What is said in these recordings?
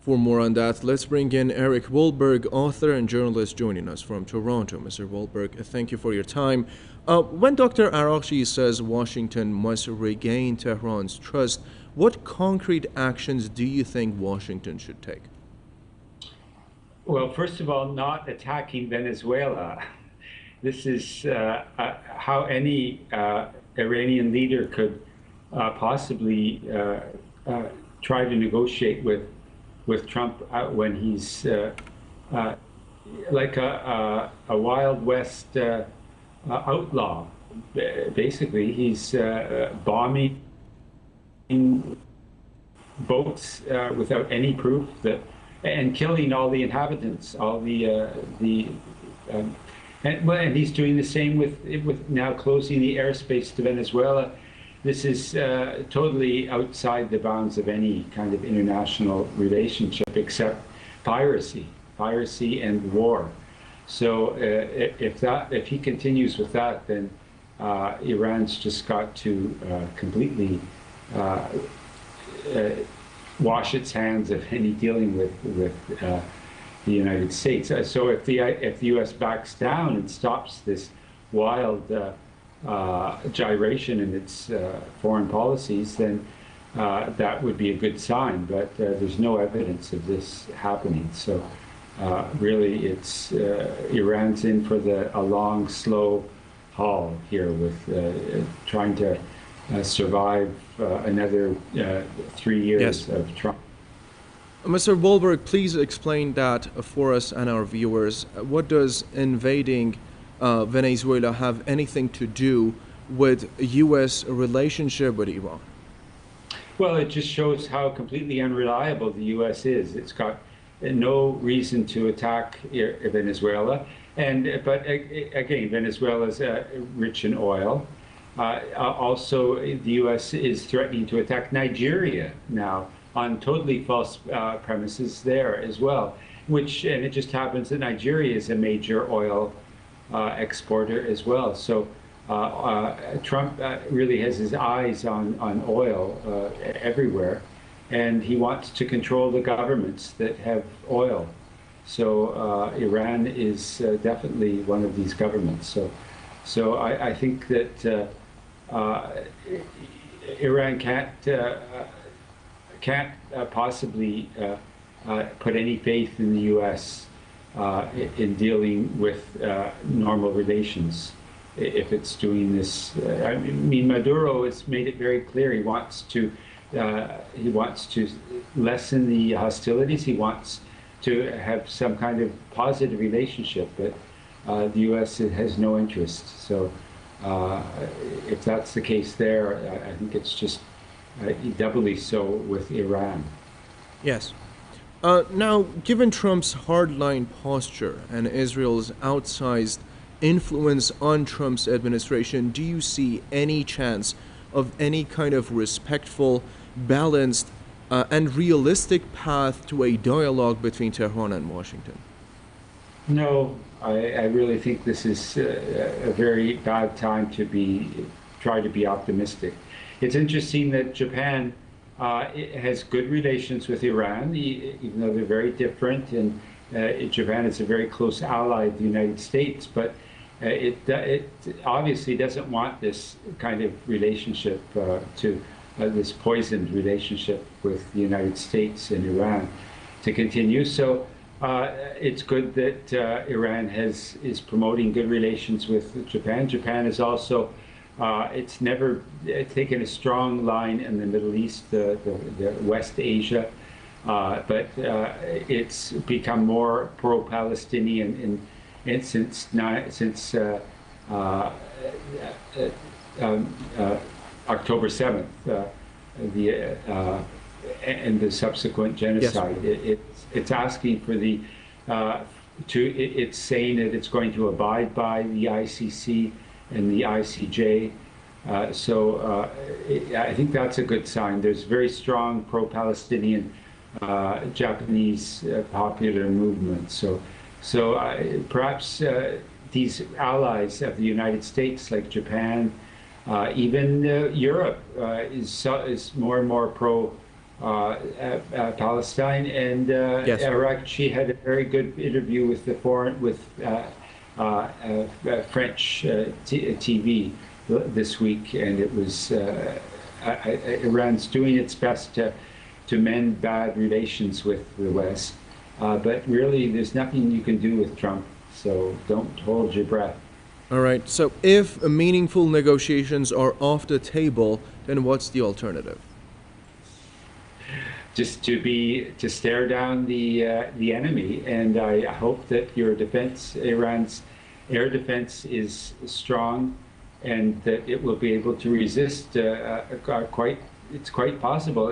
For more on that, let's bring in Eric Wahlberg, author and journalist, joining us from Toronto. Mr. Wahlberg, thank you for your time. When Dr. Araghchi says Washington must regain Tehran's trust, what concrete actions do you think Washington should take? Well, first of all, not attacking Venezuela. This is how any Iranian leader could possibly try to negotiate with Trump when he's like a Wild West outlaw. Basically, he's bombing boats without any proof and killing all the inhabitants, and he's doing the same with now closing the airspace to Venezuela. This is totally outside the bounds of any kind of international relationship except piracy and war. So if he continues with that, then Iran's just got to completely wash its hands of any dealing with the United States. So if the U.S. backs down and stops this wild gyration in its foreign policies, then that would be a good sign. But there's no evidence of this happening. So really, it's Iran's in for a long, slow haul here with trying to survive another 3 years Yes. of Trump. Mr. Wahlberg, please explain that for us and our viewers. What does invading Venezuela have anything to do with U.S. relationship with Iran? Well, it just shows how completely unreliable the U.S. is. It's got no reason to attack Venezuela, but again, Venezuela is rich in oil. Also, the U.S. is threatening to attack Nigeria now on totally false premises there as well. And it just happens that Nigeria is a major oil exporter as well. So Trump really has his eyes on oil everywhere, and he wants to control the governments that have oil. So Iran is definitely one of these governments. So I think that Iran can't possibly put any faith in the U.S. In dealing with normal relations if it's doing this. I mean, Maduro has made it very clear he wants to lessen the hostilities. He wants to have some kind of positive relationship, but the U.S. has no interest. So if that's the case there, I think it's just doubly so with Iran. Yes. Now, given Trump's hardline posture and Israel's outsized influence on Trump's administration, do you see any chance of any kind of respectful, balanced, and realistic path to a dialogue between Tehran and Washington? No, I really think this is a very bad time to try to be optimistic. It's interesting that Japan has good relations with Iran, even though they're very different, and Japan is a very close ally of the United States, but it obviously doesn't want this kind of relationship this poisoned relationship with the United States and Iran to continue. So it's good that Iran is promoting good relations with Japan. Japan is also it's never taken a strong line in the Middle East, the West Asia, but it's become more pro-Palestinian since October 7th, and the subsequent genocide. Yes. It's asking for it's saying that it's going to abide by the ICC and the ICJ. I think that's a good sign. There's very strong pro-Palestinian Japanese popular movement. So perhaps these allies of the United States, like Japan, even Europe, is more and more pro Palestine and Yes. Iraq. She had a very good interview with the French TV this week, and it was Iran's doing its best to mend bad relations with the West. But really, there's nothing you can do with Trump, so don't hold your breath. All right. So if meaningful negotiations are off the table, then what's the alternative? Just to stare down the enemy, and I hope that your defense, Iran's air defense, is strong, and that it will be able to resist. It's quite possible.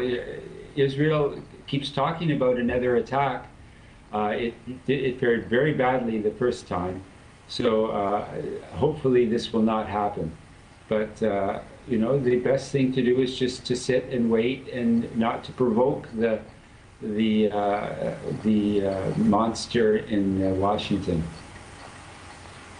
Israel keeps talking about another attack. It fared very badly the first time, so hopefully this will not happen. But the best thing to do is just to sit and wait and not to provoke the monster in Washington.